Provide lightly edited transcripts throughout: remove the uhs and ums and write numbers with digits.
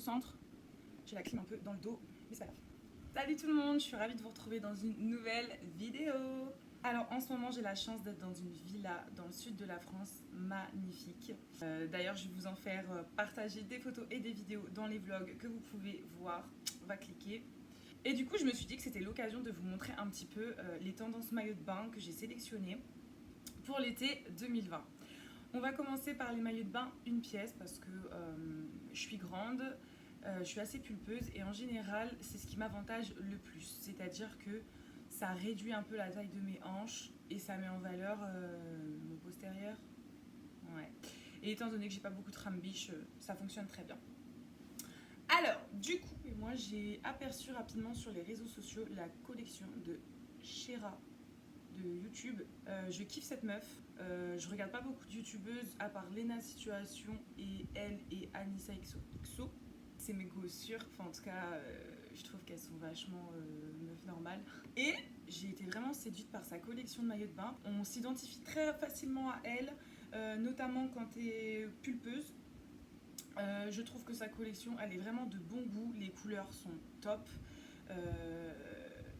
concentre. J'ai la clim un peu dans le dos, mais c'est pas grave. Salut tout le monde, je suis ravie de vous retrouver dans une nouvelle vidéo. Alors en ce moment j'ai la chance d'être dans une villa dans le sud de la France, magnifique. D'ailleurs je vais vous en faire partager des photos et des vidéos dans les vlogs que vous pouvez voir. On va cliquer. Et du coup je me suis dit que c'était l'occasion de vous montrer un petit peu les tendances maillots de bain que j'ai sélectionnées pour l'été 2020. On va commencer par les maillots de bain une pièce parce que je suis grande, je suis assez pulpeuse et en général c'est ce qui m'avantage le plus. C'est-à-dire que ça réduit un peu la taille de mes hanches et ça met en valeur mon postérieur. Ouais. Et étant donné que j'ai pas beaucoup de rambiche, ça fonctionne très bien. Alors, du coup, moi j'ai aperçu rapidement sur les réseaux sociaux la collection de Shera de YouTube. Je kiffe cette meuf. Je regarde pas beaucoup de youtubeuses à part Lena Situation et elle et Anissa XO. C'est mes goûts sûrs. Enfin, en tout cas, je trouve qu'elles sont vachement meufs normales. Et j'ai été vraiment séduite par sa collection de maillots de bain. On s'identifie très facilement à elle, notamment quand t'es pulpeuse. Je trouve que sa collection, elle est vraiment de bon goût. Les couleurs sont top.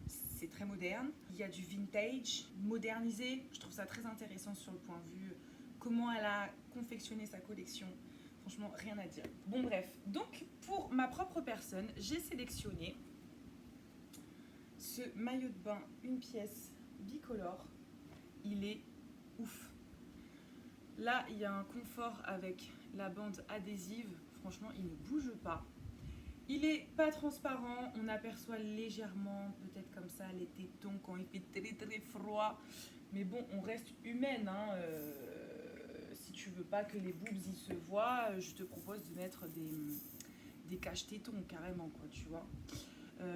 C'est très moderne. Il y a du vintage modernisé. Je trouve ça très intéressant sur le point de vue comment elle a confectionné sa collection. Franchement, rien à dire. Bon, bref. Donc, pour ma propre personne, j'ai sélectionné ce maillot de bain, une pièce bicolore. Il est ouf. Là, il y a un confort avec la bande adhésive. Franchement, il ne bouge pas. Il est pas transparent, on aperçoit légèrement, peut-être comme ça, les tétons quand il fait très très froid. Mais bon, on reste humaine, hein. Si tu veux pas que les boobs y se voient, je te propose de mettre des cache-tétons carrément, quoi, tu vois.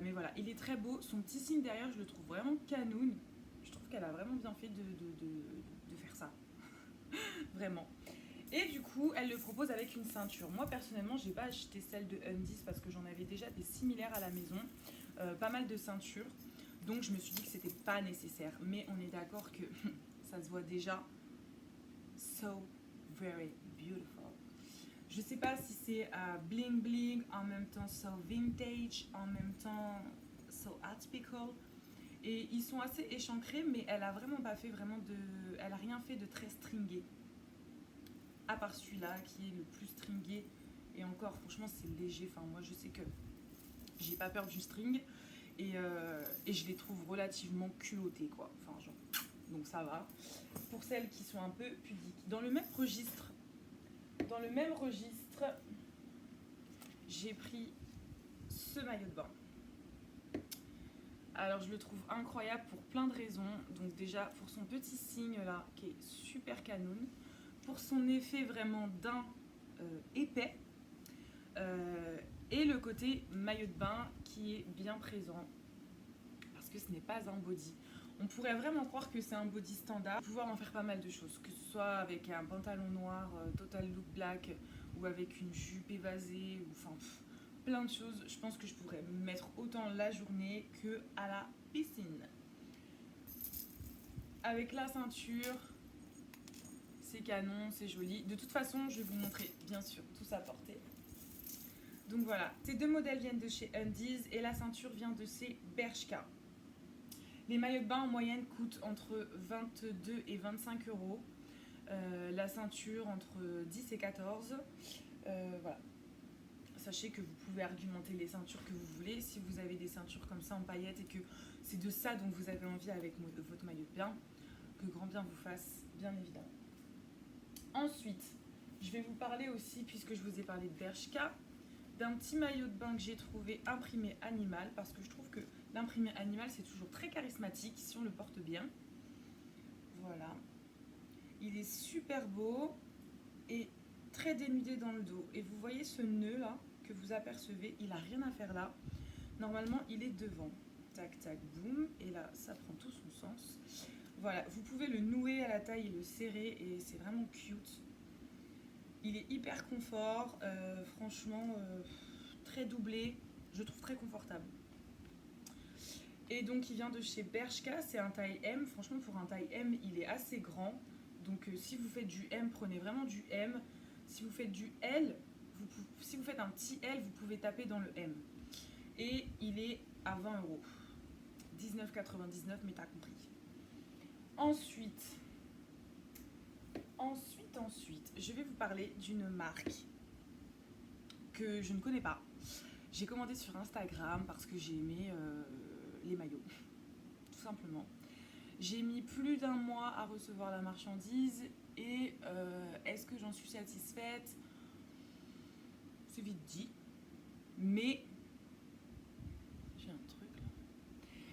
Mais voilà, il est très beau. Son petit signe derrière, je le trouve vraiment canoun. Je trouve qu'elle a vraiment bien fait de faire ça. Vraiment. Et du coup, elle le propose avec une ceinture. Moi, personnellement, j'ai pas acheté celle de Undies parce que j'en avais déjà des similaires à la maison. Pas mal de ceintures. Donc, je me suis dit que c'était pas nécessaire. Mais on est d'accord que ça se voit déjà. So very beautiful. Je sais pas si c'est bling bling, en même temps so vintage, en même temps so atypical. Et ils sont assez échancrés, mais elle a vraiment pas fait vraiment de... Elle a rien fait de très stringé. À part celui-là qui est le plus stringé. Et encore, franchement, c'est léger. Enfin, moi, je sais que j'ai pas peur du string. Et je les trouve relativement culottés, quoi. Enfin, genre, donc ça va. Pour celles qui sont un peu pudiques. Dans le même registre, j'ai pris ce maillot de bain. Alors, je le trouve incroyable pour plein de raisons. Donc déjà, pour son petit signe là, qui est super canon. Pour son effet vraiment d'un épais. Et le côté maillot de bain qui est bien présent. Parce que ce n'est pas un body. On pourrait vraiment croire que c'est un body standard. Pouvoir en faire pas mal de choses. Que ce soit avec un pantalon noir, total look black, ou avec une jupe évasée, ou enfin... plein de choses. Je pense que je pourrais me mettre autant la journée que à la piscine. Avec la ceinture, c'est canon, c'est joli. De toute façon, je vais vous montrer, bien sûr, tout ça porté. Donc voilà, ces deux modèles viennent de chez Undies et la ceinture vient de chez Bershka. Les maillots de bain en moyenne coûtent entre 22 et 25 euros. La ceinture entre 10 et 14. Voilà. Sachez que vous pouvez argumenter les ceintures que vous voulez. Si vous avez des ceintures comme ça en paillettes et que c'est de ça dont vous avez envie avec votre maillot de bain, que grand bien vous fasse, bien évidemment. Ensuite, je vais vous parler aussi, puisque je vous ai parlé de Bershka, d'un petit maillot de bain que j'ai trouvé imprimé animal, parce que je trouve que l'imprimé animal, c'est toujours très charismatique si on le porte bien. Voilà. Il est super beau et très dénudé dans le dos. Et vous voyez ce nœud là que vous apercevez, il n'a rien à faire là. Normalement, il est devant. Tac, tac, boum. Et là, ça prend tout son sens. Voilà, vous pouvez le nouer à la taille et le serrer et c'est vraiment cute. Il est hyper confort, franchement, très doublé. Je trouve très confortable. Et donc, il vient de chez Bershka, c'est un taille M. Franchement, pour un taille M, il est assez grand. Donc, si vous faites du M, prenez vraiment du M. Si vous faites du L, si vous faites un petit L, vous pouvez taper dans le M. Et il est à 20 €. 19,99, mais t'as compris. Ensuite, je vais vous parler d'une marque que je ne connais pas. J'ai commandé sur Instagram parce que j'ai aimé les maillots, tout simplement. J'ai mis plus d'1 mois à recevoir la marchandise et est-ce que j'en suis satisfaite? C'est vite dit, mais j'ai un truc là.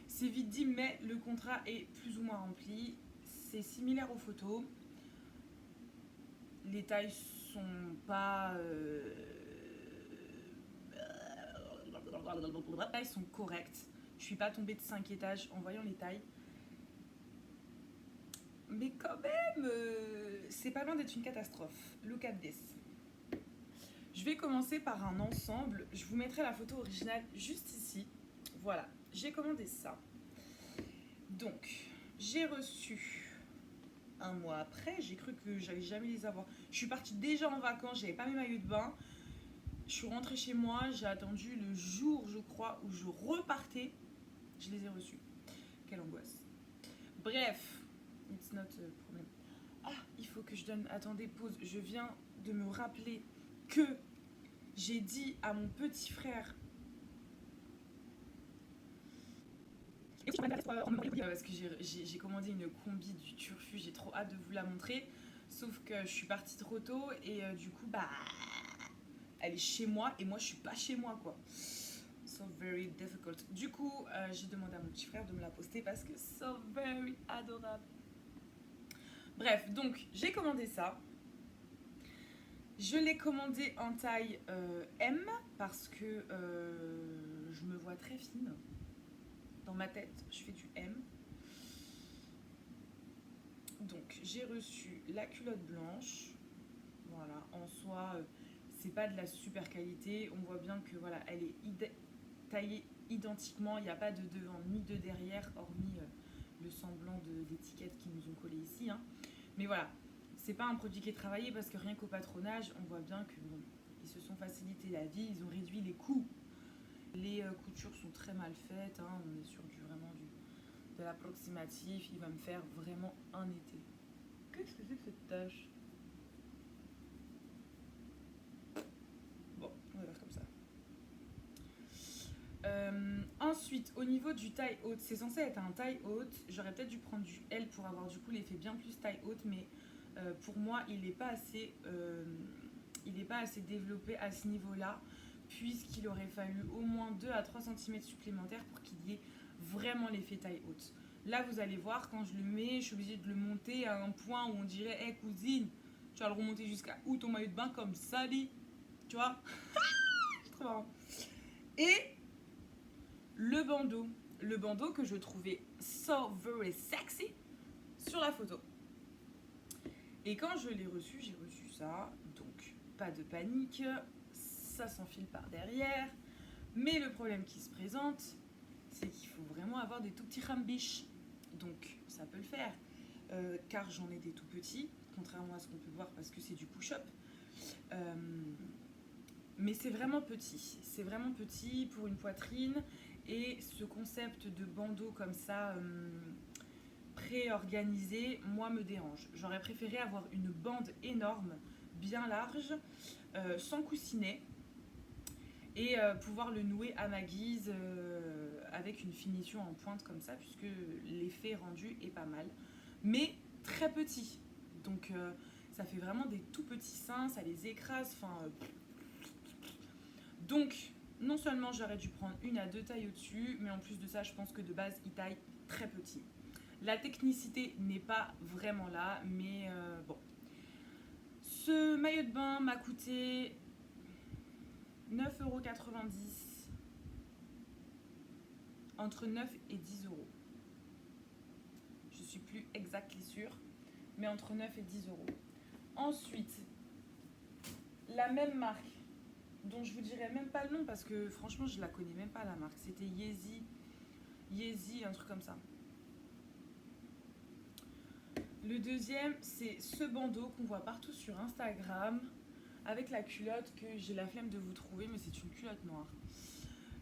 C'est vite dit, mais le contrat est plus ou moins rempli. C'est similaire aux photos. Les tailles sont pas... les tailles sont correctes. Je suis pas tombée de 5 étages en voyant les tailles. Mais quand même, c'est pas loin d'être une catastrophe. Look at this. Je vais commencer par un ensemble. Je vous mettrai la photo originale juste ici. Voilà, j'ai commandé ça. Donc, j'ai reçu... un mois après, j'ai cru que j'allais jamais les avoir. Je suis partie déjà en vacances, j'avais pas mes maillots de bain. Je suis rentrée chez moi, j'ai attendu le jour, je crois, où je repartais. Je les ai reçus. Quelle angoisse. Bref, it's not a problem. Ah, il faut que je donne... Attendez, pause. Je viens de me rappeler que j'ai dit à mon petit frère... Parce que j'ai commandé une combi du Turfu, j'ai trop hâte de vous la montrer. Sauf que je suis partie trop tôt et du coup, bah, elle est chez moi et moi je suis pas chez moi quoi. So very difficult. Du coup, j'ai demandé à mon petit frère de me la poster parce que so very adorable. Bref, donc j'ai commandé ça. Je l'ai commandé en taille M parce que je me vois très fine. Dans ma tête, je fais du M. Donc, j'ai reçu la culotte blanche. Voilà, en soi, c'est pas de la super qualité. On voit bien que voilà, elle est taillée identiquement. Il n'y a pas de devant ni de derrière, hormis le semblant d'étiquette qu'ils nous ont collé ici. Hein. Mais voilà, c'est pas un produit qui est travaillé parce que rien qu'au patronage, on voit bien que bon, ils se sont facilité la vie, ils ont réduit les coûts. Les coutures sont très mal faites, hein. On est sur de l'approximatif, il va me faire vraiment un été. Qu'est-ce que c'est que cette tâche? Bon, on va faire comme ça. Ensuite, au niveau du taille haute, c'est censé être un taille haute. J'aurais peut-être dû prendre du L pour avoir du coup l'effet bien plus taille haute, mais pour moi, il n'est pas assez développé à ce niveau-là, puisqu'il aurait fallu au moins 2 à 3 cm supplémentaires pour qu'il y ait vraiment l'effet taille haute. Là, vous allez voir, quand je le mets, je suis obligée de le monter à un point où on dirait « Hey cousine, tu vas le remonter jusqu'à où ton maillot de bain comme ça, dit ?» Tu vois? C'est trop marrant. Et le bandeau que je trouvais so very sexy sur la photo. Et quand je l'ai reçu, j'ai reçu ça, donc pas de panique, ça s'enfile par derrière. Mais le problème qui se présente, c'est qu'il faut vraiment avoir des tout petits rambiches. Donc ça peut le faire, car j'en ai des tout petits, contrairement à ce qu'on peut voir parce que c'est du push-up. Mais c'est vraiment petit pour une poitrine. Et ce concept de bandeau comme ça, pré-organisé, moi me dérange. J'aurais préféré avoir une bande énorme, bien large, sans coussinet, et pouvoir le nouer à ma guise avec une finition en pointe comme ça, puisque l'effet rendu est pas mal, mais très petit. Donc ça fait vraiment des tout petits seins, ça les écrase, enfin... Donc, non seulement j'aurais dû prendre 1 à 2 tailles au-dessus, mais en plus de ça, je pense que de base, il taille très petit. La technicité n'est pas vraiment là, mais bon. Ce maillot de bain m'a coûté 9,90 €. Entre 9 et 10 €. Je suis plus exactement sûre, mais entre 9 et 10 €. Ensuite, la même marque, dont je vous dirai même pas le nom parce que franchement je la connais même pas la marque. C'était Yeezy, un truc comme ça. Le deuxième, c'est ce bandeau qu'on voit partout sur Instagram. avec la culotte que j'ai la flemme de vous trouver, mais c'est une culotte noire.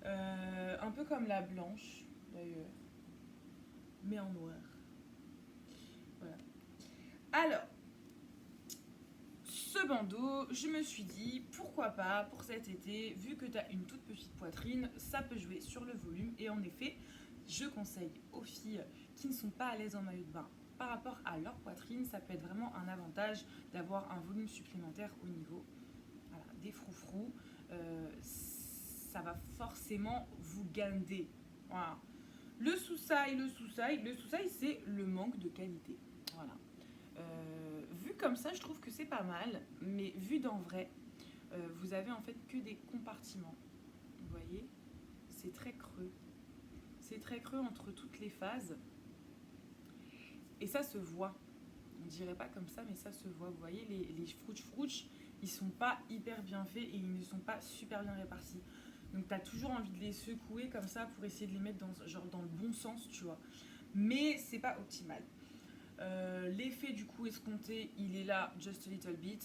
Un peu comme la blanche d'ailleurs, mais en noir. Voilà. Alors, ce bandeau, je me suis dit, pourquoi pas pour cet été, vu que tu as une toute petite poitrine, ça peut jouer sur le volume. Et en effet, je conseille aux filles qui ne sont pas à l'aise en maillot de bain par rapport à leur poitrine, ça peut être vraiment un avantage d'avoir un volume supplémentaire au niveau des froufrous. Ça va forcément vous gander. Voilà. Le sous-sail, c'est le manque de qualité. Voilà. Vu comme ça, je trouve que c'est pas mal, mais vu d'en vrai, vous avez en fait que des compartiments. Vous voyez, c'est très creux. C'est très creux entre toutes les phases. Et ça se voit. On dirait pas comme ça, mais ça se voit. Vous voyez, les frouch-frouch, ils sont pas hyper bien faits et ils ne sont pas super bien répartis. Donc tu as toujours envie de les secouer comme ça pour essayer de les mettre dans le bon sens, tu vois. Mais c'est pas optimal. L'effet du coup escompté, il est là, just a little bit.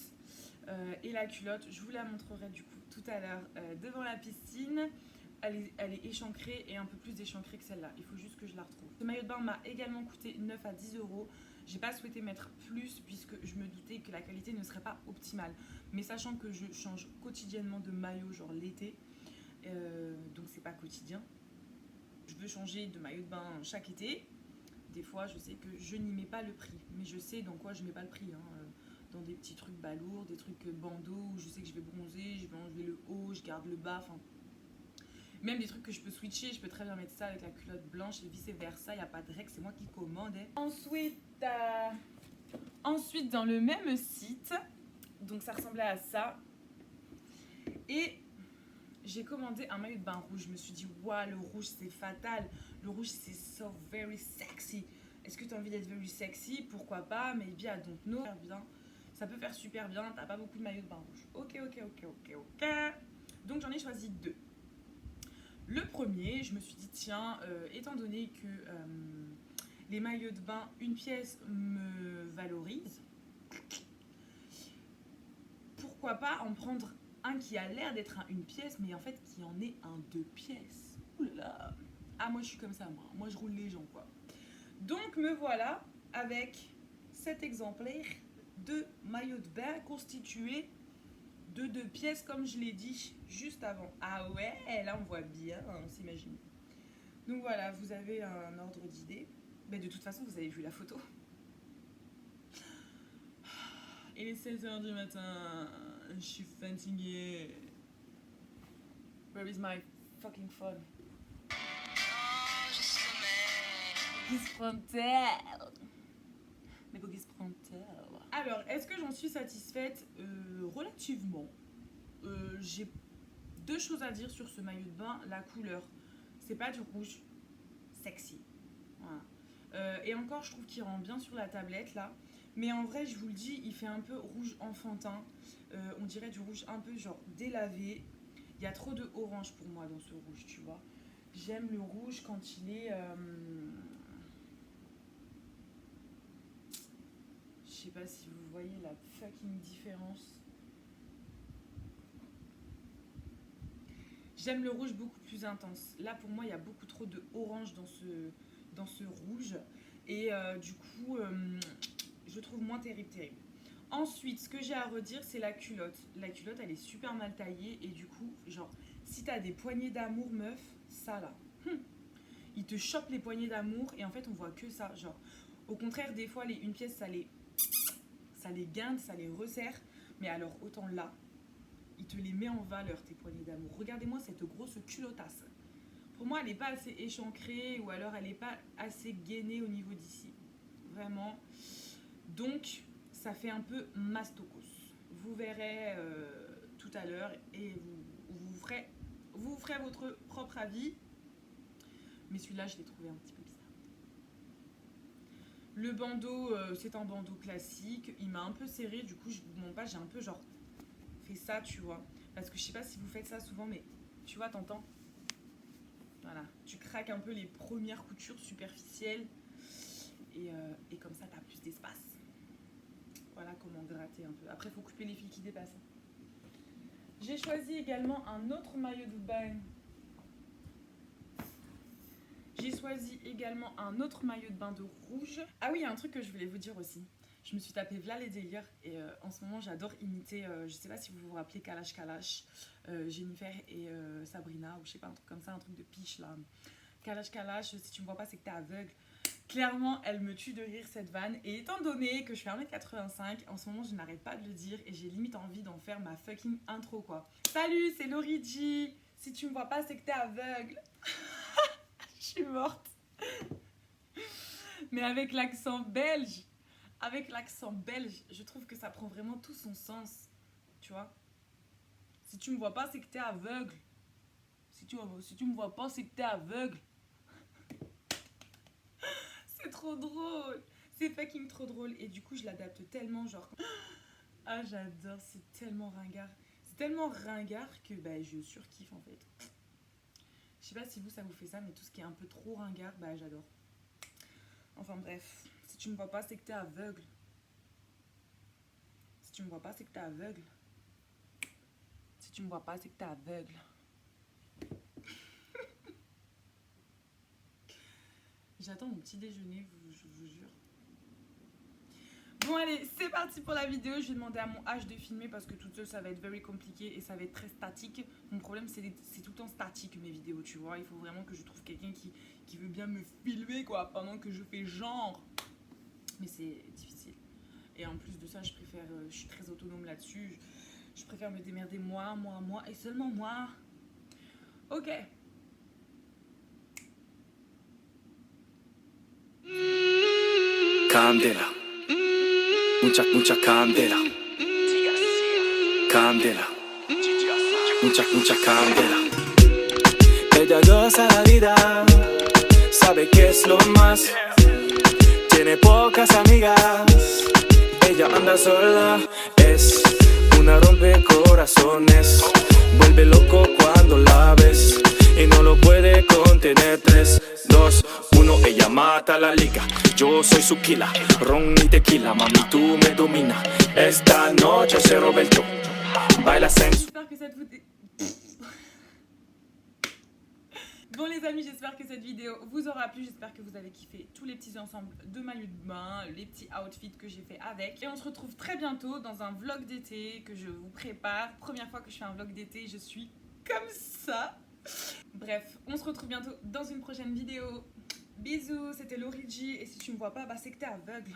Et la culotte, je vous la montrerai du coup tout à l'heure devant la piscine. Elle est échancrée et un peu plus échancrée que celle-là. Il faut juste que je la retrouve. Ce maillot de bain m'a également coûté 9 à 10 euros. J'ai pas souhaité mettre plus puisque je me doutais que la qualité ne serait pas optimale. Mais sachant que je change quotidiennement de maillot, genre l'été, donc c'est pas quotidien. Je veux changer de maillot de bain chaque été. Des fois, je sais que je n'y mets pas le prix, mais je sais dans quoi je mets pas le prix. Dans des petits trucs balourds, des trucs bandeaux où je sais que je vais bronzer, je vais enlever le haut, je garde le bas. Enfin, même des trucs que je peux switcher, je peux très bien mettre ça avec la culotte blanche et vice versa. Il n'y a pas de règle, c'est moi qui commande. Ensuite, dans le même site, donc ça ressemblait à ça. Et j'ai commandé un maillot de bain rouge. Je me suis dit, waouh, le rouge c'est fatal. Le rouge c'est so very sexy. Est-ce que tu as envie d'être very sexy? Pourquoi pas? Maybe I don't know. Bien. Ça peut faire super bien. T'as pas beaucoup de maillots de bain rouge. Ok. Donc j'en ai choisi deux. Le premier, je me suis dit, tiens, étant donné que les maillots de bain, une pièce me valorise, pourquoi pas en prendre un qui a l'air d'être une pièce, mais en fait qui en est un 2 pièces. Ouh là là. Ah, moi je suis comme ça, moi je roule les gens, quoi. Donc me voilà avec cet exemplaire de maillot de bain constitué de 2 pièces, comme je l'ai dit juste avant. Ah ouais, là on voit bien, on s'imagine. Donc voilà, vous avez un ordre d'idée. Mais de toute façon, vous avez vu la photo. Il est 16h du matin, je suis fatiguée. Where is my fucking phone? Bogis frontal. Mais Bogis frontal. Alors, est-ce que j'en suis satisfaite? Relativement. J'ai 2 choses à dire sur ce maillot de bain. La couleur, c'est pas du rouge sexy. Voilà. Et encore, je trouve qu'il rend bien sur la tablette là. Mais en vrai, je vous le dis, il fait un peu rouge enfantin. On dirait du rouge un peu genre délavé. Il y a trop de orange pour moi dans ce rouge, tu vois. J'aime le rouge quand il est... Je sais pas si vous voyez la fucking différence. J'aime le rouge beaucoup plus intense. Là, pour moi, il y a beaucoup trop de orange dans ce rouge. Et du coup, je trouve moins terrible. Ensuite, ce que j'ai à redire, c'est la culotte. La culotte, elle est super mal taillée. Et du coup, genre, si t'as des poignées d'amour, meuf, ça là. Il te chope les poignées d'amour. Et en fait, on voit que ça. Genre, au contraire, des fois, une pièce, ça les guinde, ça les resserre. Mais alors, autant là, il te les met en valeur, tes poignées d'amour. Regardez-moi cette grosse culottasse. Pour moi, elle n'est pas assez échancrée ou alors elle n'est pas assez gainée au niveau d'ici. Vraiment. Donc, ça fait un peu mastocos. Vous verrez tout à l'heure et vous ferez votre propre avis. Mais celui-là, je l'ai trouvé un petit peu bizarre. Le bandeau, c'est un bandeau classique. Il m'a un peu serré. Du coup, je vous montre pas. J'ai un peu genre fait ça, tu vois. Parce que je sais pas si vous faites ça souvent, mais tu vois, t'entends. Voilà, tu craques un peu les premières coutures superficielles et comme ça, tu as plus d'espace. Voilà comment gratter un peu. Après, il faut couper les fils qui dépassent. J'ai choisi également un autre maillot de bain. J'ai choisi également un autre maillot de bain de rouge. Ah oui, il y a un truc que je voulais vous dire aussi. Je me suis tapé V'là les délires et en ce moment j'adore imiter, je sais pas si vous vous rappelez Kalash Kalash, Jennifer et Sabrina ou je sais pas, un truc comme ça, un truc de piche là. Kalash Kalash, si tu me vois pas c'est que t'es aveugle. Clairement elle me tue de rire cette vanne et étant donné que je fais 1m85, en ce moment je n'arrête pas de le dire et j'ai limite envie d'en faire ma fucking intro quoi. Salut, c'est Laurie G, si tu me vois pas c'est que t'es aveugle. Je suis morte. Mais avec l'accent belge, je trouve que ça prend vraiment tout son sens. Tu vois? Si tu me vois pas, c'est que t'es aveugle. Si tu me vois pas, c'est que t'es aveugle. C'est trop drôle. C'est fucking trop drôle. Et du coup, je l'adapte tellement, genre... Ah, j'adore. C'est tellement ringard. C'est tellement ringard que bah, je surkiffe, en fait. Je sais pas si vous, ça vous fait ça, mais tout ce qui est un peu trop ringard, bah, j'adore. Enfin, bref. Si tu me vois pas, c'est que t'es aveugle. Si tu me vois pas, c'est que t'es aveugle. Si tu me vois pas, c'est que t'es aveugle. J'attends mon petit déjeuner, je vous jure. Bon allez, c'est parti pour la vidéo. Je vais demander à mon H de filmer parce que toute seule ça va être very compliqué et ça va être très statique. Mon problème c'est tout le temps statique mes vidéos, tu vois. Il faut vraiment que je trouve quelqu'un qui veut bien me filmer quoi pendant que je fais genre. Mais c'est difficile. Et en plus de ça, je suis très autonome là-dessus. Je préfère me démerder moi et seulement moi. Ok. Candela, mucha candela. Candela, mucha candela. Ella goza la vida, sabe qué es lo más. Tiene pocas amigas, ella anda sola. Es una rompecorazones, vuelve loco cuando la ves y no lo puede contener. 3, 2, 1, ella mata la liga. Yo soy su killer, ron y tequila, mami tú me domina. Esta noche se roba el show, baila sensual. J'espère que cette vidéo... Bon les amis, j'espère que cette vidéo vous aura plu, j'espère que vous avez kiffé tous les petits ensembles de maillots de bain, les petits outfits que j'ai fait avec. Et on se retrouve très bientôt dans un vlog d'été que je vous prépare. Première fois que je fais un vlog d'été, je suis comme ça. Bref, on se retrouve bientôt dans une prochaine vidéo. Bisous, c'était Laurie G et si tu me vois pas, bah c'est que t'es aveugle.